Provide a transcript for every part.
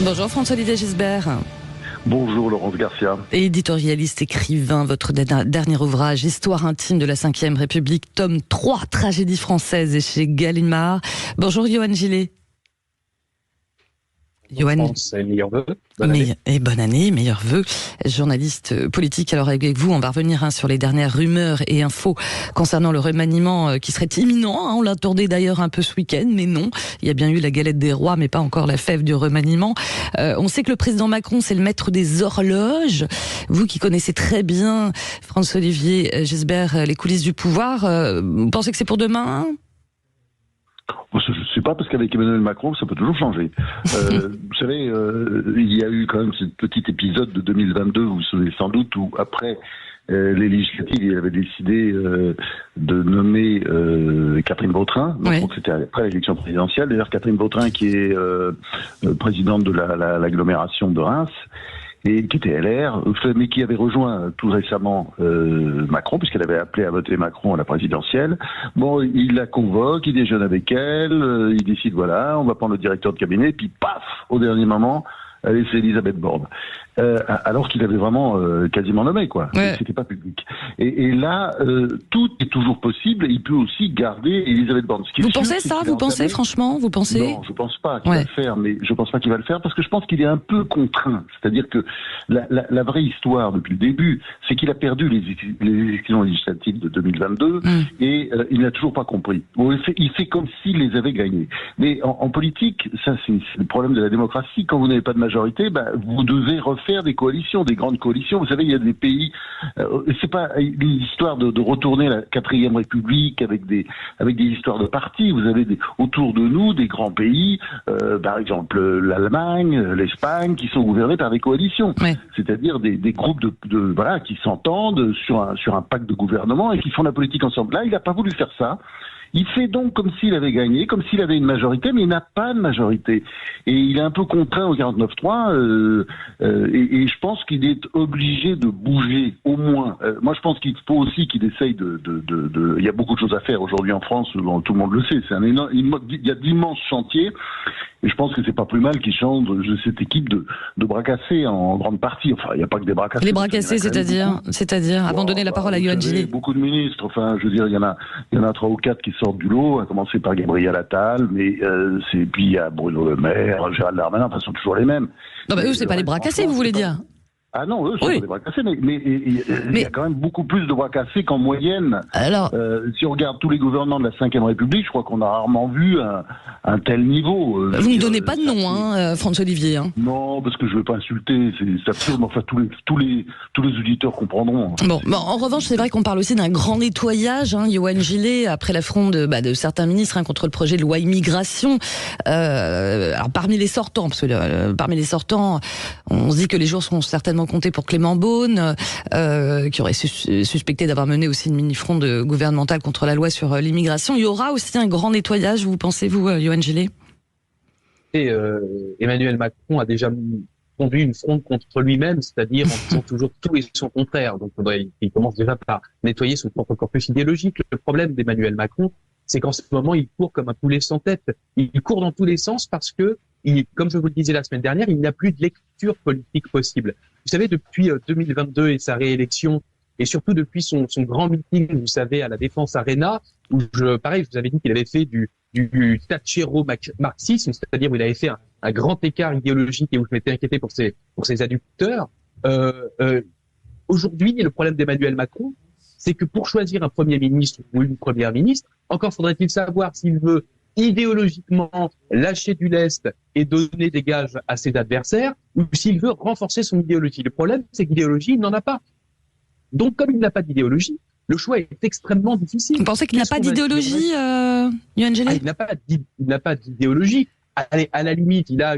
Bonjour François-Olivier Gisbert. Bonjour Laurence Garcia. Éditorialiste, écrivain, votre dernier ouvrage, Histoire intime de la Ve République, tome 3, Tragédie française, est chez Gallimard. Bonjour Yohann Gillet. Yohann, meilleurs vœux. Bonne année. Et bonne année, meilleurs vœux. Journaliste politique, alors avec vous, on va revenir sur les dernières rumeurs et infos concernant le remaniement qui serait imminent. On l'attendait d'ailleurs un peu ce week-end, mais non. Il y a bien eu la galette des rois, mais pas encore la fève du remaniement. On sait que le président Macron, c'est le maître des horloges. Vous qui connaissez très bien, François-Olivier Gisbert, les coulisses du pouvoir, vous pensez que c'est pour demain ? Je ne sais pas, parce qu'avec Emmanuel Macron, ça peut toujours changer. Vous savez, il y a eu quand même ce petit épisode de 2022, vous vous souvenez sans doute, où après les législatives, il avait décidé de nommer Catherine Vautrin. Oui. Donc c'était après l'élection présidentielle. D'ailleurs, Catherine Vautrin, qui est présidente de l'agglomération de Reims, et qui était LR, mais qui avait rejoint tout récemment Macron, puisqu'elle avait appelé à voter Macron à la présidentielle. Bon, il la convoque, il déjeune avec elle, il décide, voilà, on va prendre le directeur de cabinet, puis paf, au dernier moment, allez, c'est Elisabeth Borne. Alors qu'il avait vraiment quasiment nommé, quoi. Ouais. C'était pas public. Et là, tout est toujours possible, et il peut aussi garder Elisabeth Borne. Ce qui est Vous sûr, pensez c'est ça ? qu'il a Vous pensez, entamé- franchement ? Vous pensez ? Non, je pense pas qu'il va le faire, mais je pense pas qu'il va le faire parce que je pense qu'il est un peu contraint. C'est-à-dire que la vraie histoire depuis le début, c'est qu'il a perdu les élections législatives de 2022 et il n'a toujours pas compris. Bon, il fait comme s'il les avait gagnées. Mais en politique, ça c'est le problème de la démocratie. Quand vous n'avez pas de majorité, vous devez refaire des coalitions, des grandes coalitions. Vous savez, il y a des pays. C'est pas l'histoire de retourner la 4e République avec des histoires de partis. Vous avez autour de nous des grands pays, par exemple l'Allemagne, l'Espagne, qui sont gouvernés par des coalitions. Ouais. C'est-à-dire des groupes voilà, qui s'entendent sur un pacte de gouvernement et qui font la politique ensemble. Là, il n'a pas voulu faire ça. Il fait donc comme s'il avait gagné, comme s'il avait une majorité, mais il n'a pas de majorité. Et il est un peu contraint au 49-3, et je pense qu'il est obligé de bouger, au moins. Moi, je pense qu'il faut aussi qu'il essaye il y a beaucoup de choses à faire aujourd'hui en France, tout le monde le sait. Il y a d'immenses chantiers. Et je pense que c'est pas plus mal qu'il change cette équipe de bras cassés en grande partie. Enfin, il n'y a pas que des bras cassés. Les bras cassés, c'est-à dire, avant de donner la parole à Yohann Gillet. Beaucoup de ministres. Enfin, je veux dire, il y en a 3 ou 4 qui sortent du lot, à commencer par Gabriel Attal, mais puis il y a Bruno Le Maire, Gérald Darmanin, enfin, ce sont toujours les mêmes. Non, eux, c'est pas les bras cassés, vous voulez dire ? Ah non, eux, sont pas des bras cassés, mais il y a quand même beaucoup plus de bras cassés qu'en moyenne. Alors, si on regarde tous les gouvernements de la Ve République, je crois qu'on a rarement vu un tel niveau. vous ne donnez pas de nom, François-Olivier. Non, parce que je veux pas insulter, c'est absurde. Enfin, tous les auditeurs comprendront. Bon, en revanche, c'est vrai qu'on parle aussi d'un grand nettoyage, Yohann Gillet, après l'affront de certains ministres contre le projet de loi immigration. Alors parmi les sortants, parce que parmi les sortants, on se dit que les jours seront certainement comptés pour Clément Beaune, qui aurait suspecté d'avoir mené aussi une mini-fronde gouvernementale contre la loi sur l'immigration. Il y aura aussi un grand nettoyage, vous pensez, vous, Yohann Gillet ? Et Emmanuel Macron a déjà conduit une fronde contre lui-même, c'est-à-dire en faisant toujours tout et son contraire. Donc il commence déjà par nettoyer son propre corpus idéologique. Le problème d'Emmanuel Macron, c'est qu'en ce moment, il court comme un poulet sans tête. Il court dans tous les sens parce que, comme je vous le disais la semaine dernière, il n'a plus de lecture politique possible. Vous savez, depuis 2022 et sa réélection, et surtout depuis son grand meeting, vous savez, à la Défense Arena, où je vous avais dit qu'il avait fait du thatchéro-marxisme, c'est-à-dire où il avait fait un grand écart idéologique et où je m'étais inquiété pour ses adducteurs. Aujourd'hui, le problème d'Emmanuel Macron, c'est que pour choisir un Premier ministre ou une Première ministre, encore faudrait-il savoir s'il veut idéologiquement lâcher du lest et donner des gages à ses adversaires, ou s'il veut renforcer son idéologie. Le problème, c'est que l'idéologie, il n'en a pas. Donc, comme il n'a pas d'idéologie, le choix est extrêmement difficile. Vous pensez qu'il n'a pas d'idéologie, Yohann Gillet ? Il n'a pas d'idéologie. À la limite, il a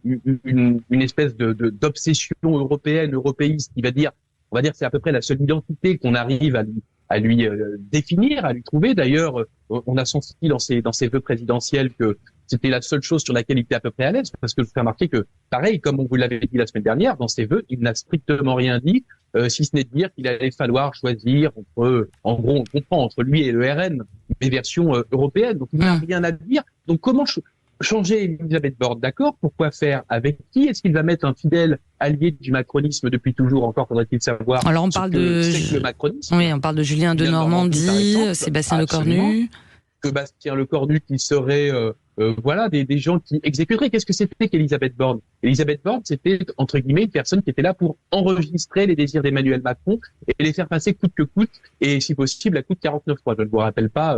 une espèce d'obsession européiste, qui va dire, on va dire, c'est à peu près la seule identité qu'on arrive à lui définir, à lui trouver. D'ailleurs, on a senti dans ses vœux présidentiels que c'était la seule chose sur laquelle il était à peu près à l'aise, parce que je vous fais remarquer que, pareil, comme on vous l'avait dit la semaine dernière, dans ses vœux, il n'a strictement rien dit, si ce n'est de dire qu'il allait falloir choisir en gros, on comprend, entre lui et le RN, des versions européennes. Donc, il n'a rien à dire. Donc, changer Elisabeth Borne, d'accord. Pourquoi faire? Avec qui? Est-ce qu'il va mettre un fidèle allié du macronisme depuis toujours? Encore faudrait-il savoir. Alors on parle de c'est que le macronisme. Oui, on parle de Julien Denormandie, Sébastien Lecornu. Sébastien Lecornu qui serait voilà des gens qui exécuteraient. Qu'est-ce que c'était qu'Elisabeth Borne? Elisabeth Borne, c'était entre guillemets une personne qui était là pour enregistrer les désirs d'Emmanuel Macron et les faire passer coûte que coûte, et si possible à coût de 49.3. Je ne vous rappelle pas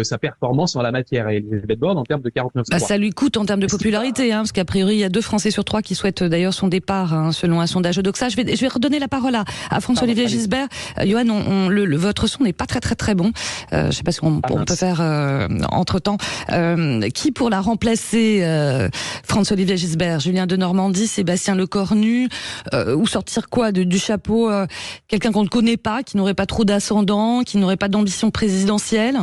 sa performance en la matière, et Elisabeth Borne en termes de 49.3. Ça lui coûte en termes de popularité, parce qu'a priori il y a 2 Français sur 3 qui souhaitent d'ailleurs son départ, selon un sondage Doxa. Je vais redonner la parole à François-Olivier Gisbert. Johan, votre son n'est pas très bon. Je sais pas si on peut faire entre temps. Qui pour la remplacer, François-Olivier Gisbert? Julien Denormandie, Sébastien Lecornu, ou sortir quoi du chapeau? Quelqu'un qu'on ne connaît pas, qui n'aurait pas trop d'ascendant, qui n'aurait pas d'ambition présidentielle?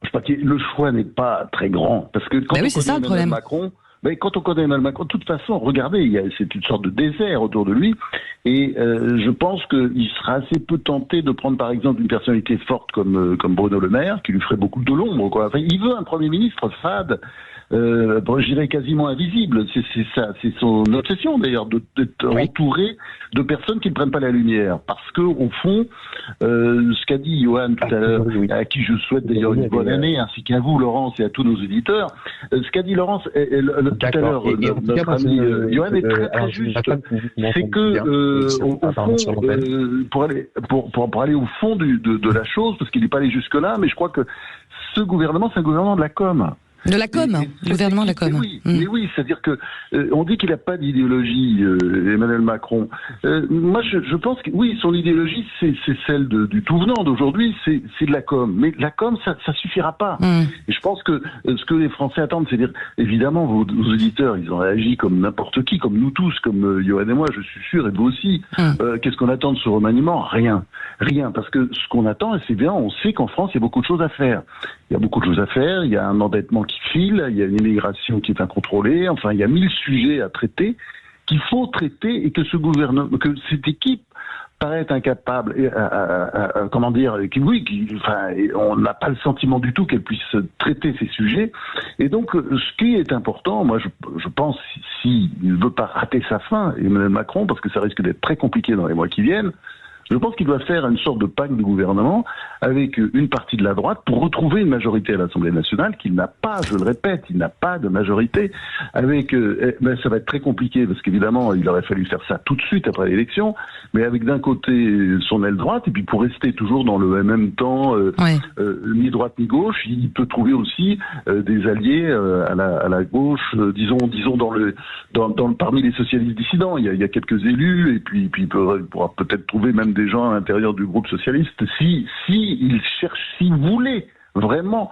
Je crois que le choix n'est pas très grand, parce que quand on connaît Emmanuel Macron, quand on connaît Emmanuel Macron, de toute façon, regardez, c'est une sorte de désert autour de lui, et je pense qu'il sera assez peu tenté de prendre par exemple une personnalité forte comme Bruno Le Maire, qui lui ferait beaucoup de l'ombre, quoi. Enfin, il veut un Premier ministre fade, je dirais quasiment invisible. C'est ça, c'est son obsession d'ailleurs, d'être entouré de personnes qui ne prennent pas la lumière, parce que au fond, ce qu'a dit Johan tout à l'heure, à qui je souhaite d'ailleurs une bonne année, ainsi qu'à vous Laurence et à tous nos éditeurs, ce qu'a dit Laurence tout à l'heure, notre ami Johan est très juste. C'est que au fond, pour aller au fond de la chose, parce qu'il n'est pas allé jusque là, mais je crois que ce gouvernement, c'est un gouvernement de la com. De la com, gouvernement de la com. Mais oui, c'est-à-dire que on dit qu'il n'a pas d'idéologie, Emmanuel Macron. Moi, je pense que oui, son idéologie, c'est celle du tout venant d'aujourd'hui, c'est de la com. Mais la com, ça suffira pas. Et je pense que ce que les Français attendent, c'est dire, évidemment, vos auditeurs, ils ont réagi comme n'importe qui, comme nous tous, comme Johan et moi, je suis sûr, et vous aussi. Qu'est-ce qu'on attend de ce remaniement? Rien, parce que ce qu'on attend, et c'est bien, on sait qu'en France, il y a beaucoup de choses à faire. Il y a beaucoup de choses à faire, il y a un endettement qui file, il y a une immigration qui est incontrôlée, enfin il y a 1000 sujets à traiter qu'il faut traiter, et que ce gouvernement, que cette équipe paraît incapable, comment dire, on n'a pas le sentiment du tout qu'elle puisse traiter ces sujets. Et donc ce qui est important, moi je pense, s'il ne veut pas rater sa fin, Emmanuel Macron, parce que ça risque d'être très compliqué dans les mois qui viennent, je pense qu'il doit faire une sorte de pacte de gouvernement avec une partie de la droite pour retrouver une majorité à l'Assemblée nationale qu'il n'a pas, je le répète, il n'a pas de majorité. Avec, ça va être très compliqué parce qu'évidemment, il aurait fallu faire ça tout de suite après l'élection, mais avec d'un côté son aile droite, et puis pour rester toujours dans le même temps, ni droite ni gauche, il peut trouver aussi des alliés à la gauche, disons parmi les socialistes dissidents. Il y a quelques élus, et puis il pourra peut-être trouver même des gens à l'intérieur du groupe socialiste, si il voulait vraiment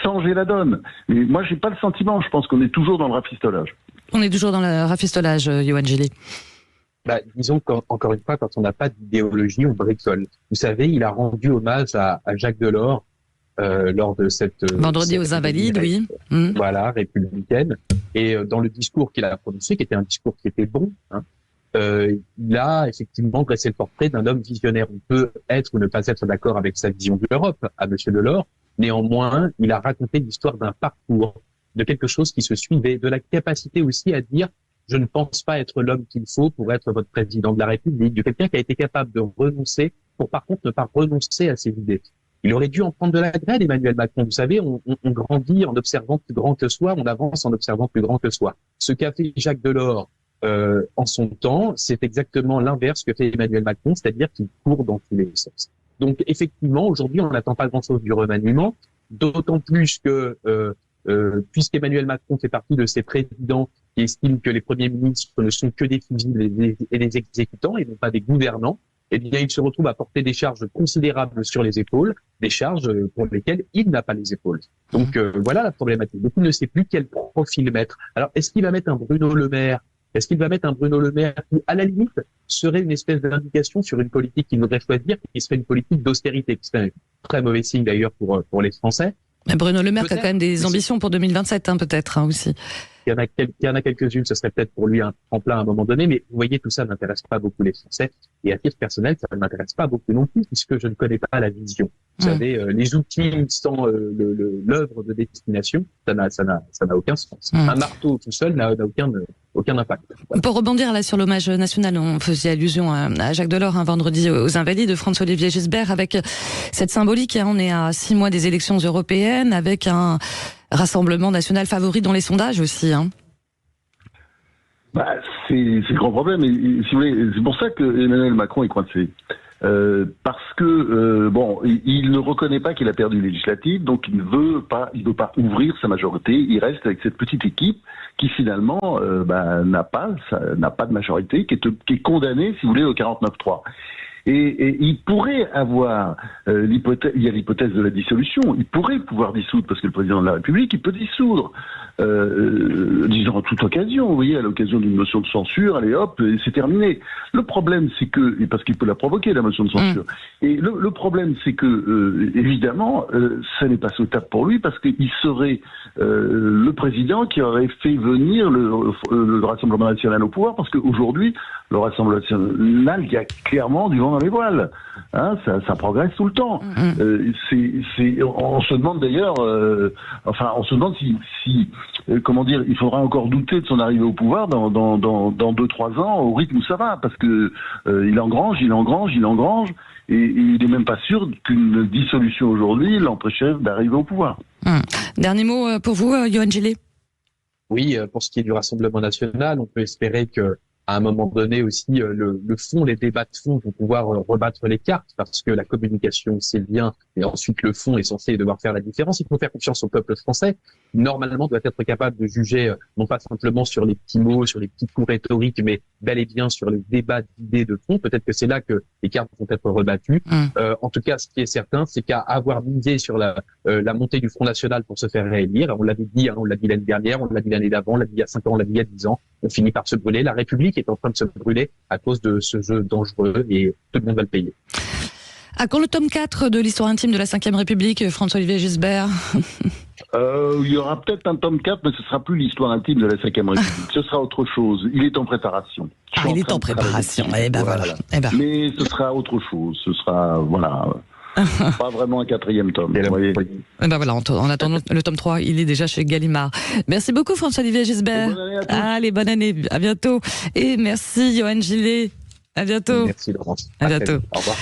changer la donne. Mais moi, j'ai pas le sentiment. Je pense qu'on est toujours dans le rafistolage. On est toujours dans le rafistolage, Johan Gillet. Disons qu'encore une fois, quand on n'a pas d'idéologie, on bricole. Vous savez, il a rendu hommage à Jacques Delors lors de cette vendredi aux Invalides, oui. Voilà, républicaine. Et dans le discours qu'il a prononcé, qui était un discours qui était bon, il a effectivement dressé le portrait d'un homme visionnaire. On peut être ou ne pas être d'accord avec sa vision de l'Europe à Monsieur Delors. Néanmoins, il a raconté l'histoire d'un parcours, de quelque chose qui se suivait, de la capacité aussi à dire « je ne pense pas être l'homme qu'il faut pour être votre président de la République », de quelqu'un qui a été capable de renoncer pour par contre ne pas renoncer à ses idées. Il aurait dû en prendre de la graine, Emmanuel Macron. Vous savez, on grandit en observant plus grand que soi, on avance en observant plus grand que soi. Ce qu'a fait Jacques Delors en son temps, c'est exactement l'inverse que fait Emmanuel Macron, c'est-à-dire qu'il court dans tous les sens. Donc effectivement, aujourd'hui, on n'attend pas grand-chose du remaniement, d'autant plus que puisqu'Emmanuel Macron fait partie de ces présidents qui estiment que les premiers ministres ne sont que des fusibles et des exécutants et non pas des gouvernants, eh bien, il se retrouve à porter des charges considérables sur les épaules, des charges pour lesquelles il n'a pas les épaules. Donc voilà la problématique. Donc il ne sait plus quel profil mettre. Alors, est-ce qu'il va mettre un Bruno Le Maire? Est-ce qu'il va mettre un Bruno Le Maire qui, à la limite, serait une espèce d'indication sur une politique qu'il voudrait choisir, qui serait une politique d'austérité, qui serait un très mauvais signe d'ailleurs pour les Français? Mais Bruno Le Maire qui a quand même des ambitions pour 2027, peut-être aussi. qu'il y en a quelques-unes, ce serait peut-être pour lui un tremplin à un moment donné, mais vous voyez, tout ça n'intéresse pas beaucoup les Français. Et à titre personnel, ça ne m'intéresse pas beaucoup non plus, puisque je ne connais pas la vision. Vous savez, les outils sans l'œuvre de destination, ça n'a aucun sens. Un marteau tout seul n'a aucun impact. Voilà. Pour rebondir là sur l'hommage national, on faisait allusion à Jacques Delors un vendredi aux Invalides de François-Olivier Gisbert, avec cette symbolique. On est à 6 mois des élections européennes, avec un Rassemblement national favori dans les sondages aussi. C'est le grand problème. Et, si vous voulez, c'est pour ça que Emmanuel Macron est coincé. Parce que il ne reconnaît pas qu'il a perdu les législatives, donc il ne veut pas ouvrir sa majorité. Il reste avec cette petite équipe qui finalement n'a pas de majorité, qui est condamnée, si vous voulez, au 49-3. Et il pourrait avoir l'hypothèse, il y a l'hypothèse de la dissolution. Il pourrait pouvoir dissoudre parce que le président de la République, il peut dissoudre, disons en toute occasion. Vous voyez, à l'occasion d'une motion de censure, allez hop, et c'est terminé. Le problème, c'est que, et parce qu'il peut la provoquer la motion de censure. Et le problème, c'est que évidemment, ça n'est pas souhaitable pour lui parce qu'il serait le président qui aurait fait venir le Rassemblement national au pouvoir, parce qu'aujourd'hui, le Rassemblement national, il y a clairement du vent dans les voiles. Hein, ça progresse tout le temps. On se demande d'ailleurs, on se demande si comment dire, il faudra encore douter de son arrivée au pouvoir dans 2-3 ans au rythme où ça va, parce que il engrange, et il n'est même pas sûr qu'une dissolution aujourd'hui l'empêcherait d'arriver au pouvoir. Dernier mot pour vous, Yohann Gillet. Oui, pour ce qui est du Rassemblement national, on peut espérer que à un moment donné aussi, le fond, les débats de fond vont pouvoir rebattre les cartes, parce que la communication, c'est bien, et ensuite le fond est censé devoir faire la différence. Il faut faire confiance au peuple français. Normalement, doit être capable de juger, non pas simplement sur les petits mots, sur les petits coups rhétoriques, mais bel et bien sur les débats d'idées de fond. Peut-être que c'est là que les cartes vont être rebattues. En tout cas, ce qui est certain, c'est qu'à avoir misé sur la montée du Front National pour se faire réélire, on l'avait dit, on l'a dit l'année dernière, on l'a dit l'année d'avant, on l'a dit il y a 5 ans, on l'a dit il y a 10 ans, on finit par se brûler. La République est en train de se brûler à cause de ce jeu dangereux et tout le monde va le payer. À quand le tome 4 de l'histoire intime de la 5e République, François-Olivier Gisbert? Il y aura peut-être un tome 4, mais ce sera plus l'histoire intime de la 5e République. Ce sera autre chose. Il est en préparation. Il est en préparation. Voilà. Mais ce sera autre chose. Ce sera, pas vraiment un 4e tome. Vous voyez. En attendant le tome 3, il est déjà chez Gallimard. Merci beaucoup François-Olivier Gisbert. Bonne année à tous. Allez, bonne année. À bientôt. Et merci Yohann Gillet. À bientôt. Merci Laurence. À bientôt. Au revoir.